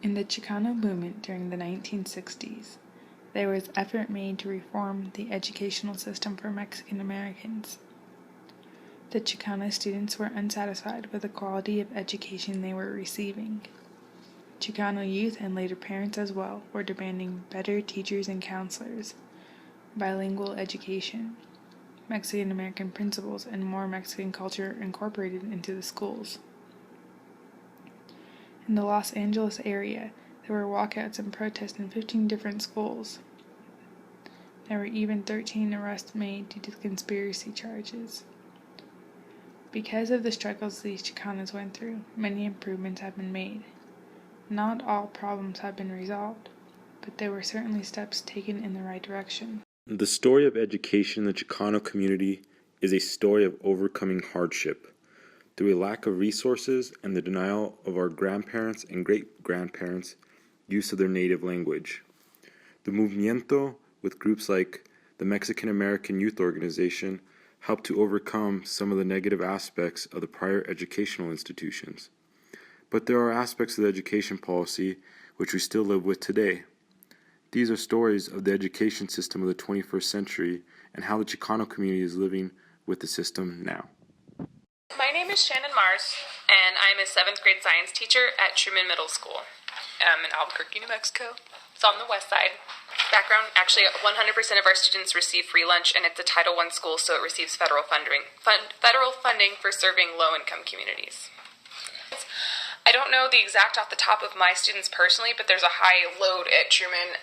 In the Chicano movement during the 1960s, there was effort made to reform the educational system for Mexican Americans. The Chicano students were unsatisfied with the quality of education they were receiving. Chicano youth and later parents as well were demanding better teachers and counselors, bilingual education, Mexican American principles, and more Mexican culture incorporated into the schools. In the Los Angeles area, there were walkouts and protests in 15 different schools. There were even 13 arrests made due to conspiracy charges. Because of the struggles these Chicanos went through, many improvements have been made. Not all problems have been resolved, but there were certainly steps taken in the right direction. The story of education in the Chicano community is a story of overcoming hardship through a lack of resources and the denial of our grandparents and great-grandparents' use of their native language. The movimiento, with groups like the Mexican American Youth Organization, helped to overcome some of the negative aspects of the prior educational institutions. But there are aspects of the education policy which we still live with today. These are stories of the education system of the 21st century and how the Chicano community is living with the system now. My name is Shannon Mars, and I'm a 7th grade science teacher at Truman Middle School in Albuquerque, New Mexico. It's on the west side. Background, actually 100% of our students receive free lunch, and it's a Title I school, so it receives federal funding for serving low-income communities. I don't know the exact off the top of my students personally, but there's a high load at Truman.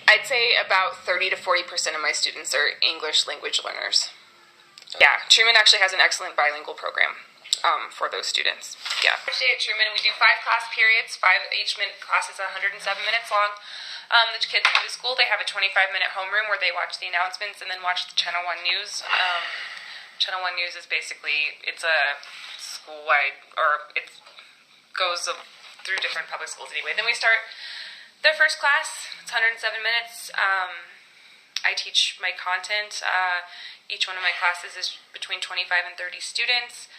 I'd say about 30 to 40% of my students are English language learners. Yeah, Truman actually has an excellent bilingual program for those students. Yeah. Each day at Truman, we do 5 class periods. Each class is 107 minutes long. The kids come to school. They have a 25-minute homeroom where they watch the announcements and then watch the Channel 1 News. Channel 1 News is basically, it's a school-wide, or it goes through different public schools anyway. Then we start their first class. It's 107 minutes. I teach my content. Each one of my classes is between 25 and 30 students,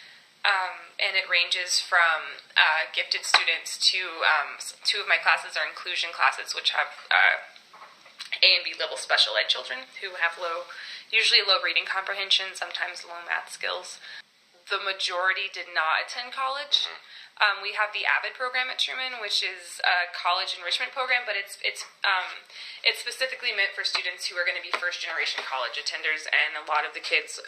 and it ranges from gifted students to 2 of my classes are inclusion classes, which have A and B level special ed children who have usually low reading comprehension, sometimes low math skills. The majority did not attend college. We have the AVID program at Truman, which is a college enrichment program, but it's specifically meant for students who are going to be first-generation college attenders, and a lot of the kids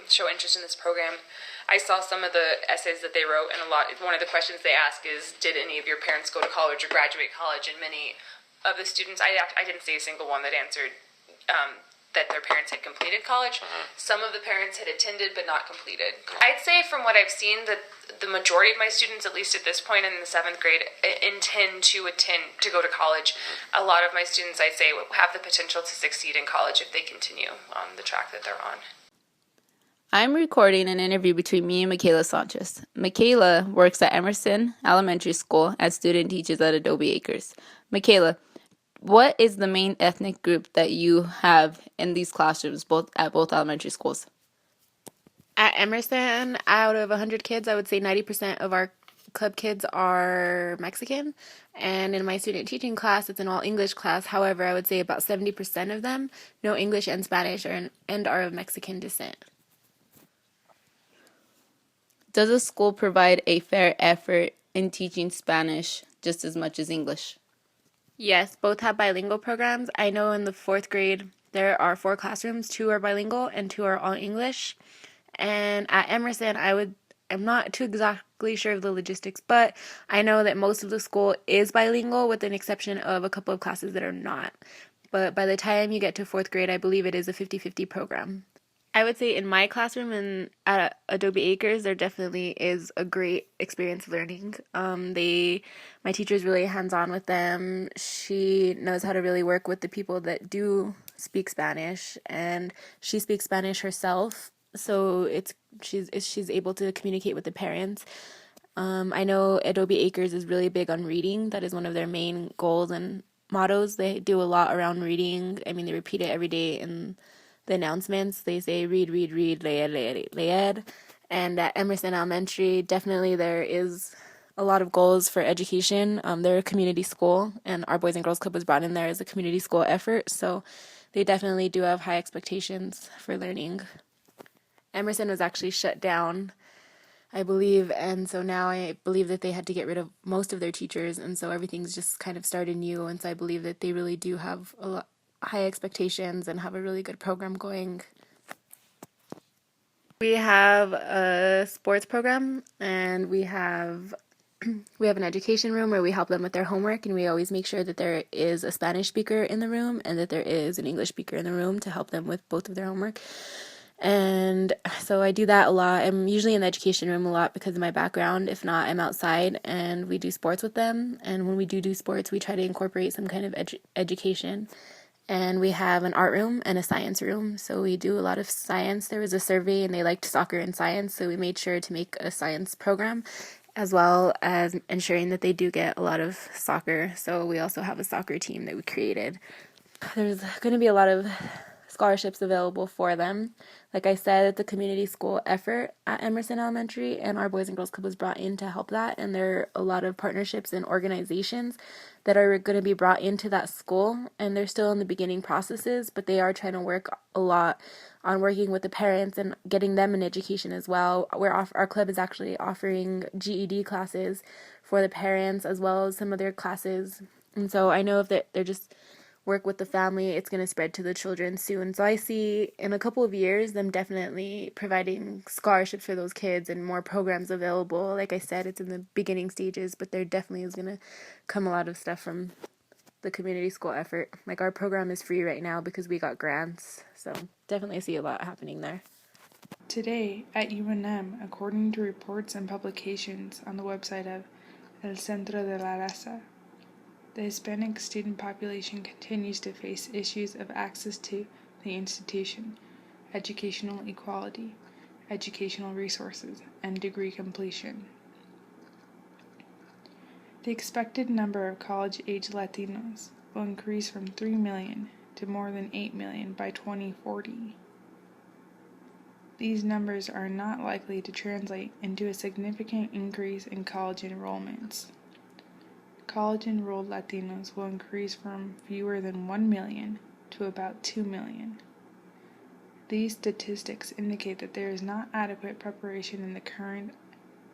show interest in this program. I saw some of the essays that they wrote, and one of the questions they ask is, did any of your parents go to college or graduate college? And many of the students, I didn't see a single one that answered that their parents had completed college. Some of the parents had attended but not completed. I'd say from what I've seen that the majority of my students, at least at this point in the 7th grade, intend to go to college. A lot of my students, I'd say, have the potential to succeed in college if they continue on the track that they're on. I'm recording an interview between me and Michaela Sanchez. Michaela works at Emerson Elementary School as student teachers at Adobe Acres. Michaela, what is the main ethnic group that you have in these classrooms, at both elementary schools? At Emerson, out of 100 kids, I would say 90% of our club kids are Mexican. And in my student teaching class, it's an all-English class. However, I would say about 70% of them know English and Spanish and are of Mexican descent. Does the school provide a fair effort in teaching Spanish just as much as English? Yes, both have bilingual programs. I know in the 4th grade, there are 4 classrooms. 2 are bilingual and 2 are all English. And at Emerson, I'm not too exactly sure of the logistics, but I know that most of the school is bilingual with an exception of a couple of classes that are not. But by the time you get to 4th grade, I believe it is a 50-50 program. I would say in my classroom and at Adobe Acres, there definitely is a great experience learning. My teacher's really hands-on with them. She knows how to really work with the people that do speak Spanish, and she speaks Spanish herself, so she's able to communicate with the parents. I know Adobe Acres is really big on reading. That is one of their main goals and mottos. They do a lot around reading. I mean, they repeat it every day in the announcements. They say read, read, read, leer, leer, leer. And at Emerson Elementary, definitely there is a lot of goals for education. They're a community school, and our Boys and Girls Club was brought in there as a community school effort, so they definitely do have high expectations for learning. Emerson was actually shut down, I believe, and so now I believe that they had to get rid of most of their teachers, and so everything's just kind of started new, and so I believe that they really do have high expectations and have a really good program going. We have a sports program, and we have an education room where we help them with their homework, and we always make sure that there is a Spanish speaker in the room and that there is an English speaker in the room to help them with both of their homework. And so I do that a lot. I'm usually in the education room a lot because of my background. If not, I'm outside and we do sports with them. And when we do sports, we try to incorporate some kind of education. And we have an art room and a science room. So we do a lot of science. There was a survey and they liked soccer and science. So we made sure to make a science program, as well as ensuring that they do get a lot of soccer. So we also have a soccer team that we created. There's going to be a lot of scholarships available for them. Like I said, it's a community school effort at Emerson Elementary, and our Boys and Girls Club was brought in to help that, and there are a lot of partnerships and organizations that are going to be brought into that school, and they're still in the beginning processes, but they are trying to work a lot on working with the parents and getting them an education as well. Our club is actually offering GED classes for the parents as well as some other classes, and so I know if they're just work with the family, it's going to spread to the children soon. So I see in a couple of years them definitely providing scholarships for those kids and more programs available. Like I said, it's in the beginning stages, but there definitely is going to come a lot of stuff from the community school effort. Like our program is free right now because we got grants. So definitely see a lot happening there. Today at UNM, according to reports and publications on the website of El Centro de la Raza, the Hispanic student population continues to face issues of access to the institution, educational equality, educational resources, and degree completion. The expected number of college-age Latinos will increase from 3 million to more than 8 million by 2040. These numbers are not likely to translate into a significant increase in college enrollments. College-enrolled Latinos will increase from fewer than 1 million to about 2 million. These statistics indicate that there is not adequate preparation in the current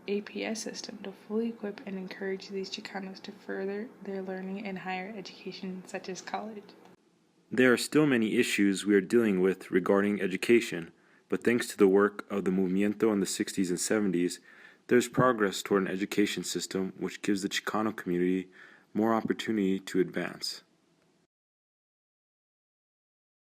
APS system to fully equip and encourage these Chicanos to further their learning in higher education, such as college. There are still many issues we are dealing with regarding education, but thanks to the work of the Movimiento in the 60s and 70s, there's progress toward an education system which gives the Chicano community more opportunity to advance.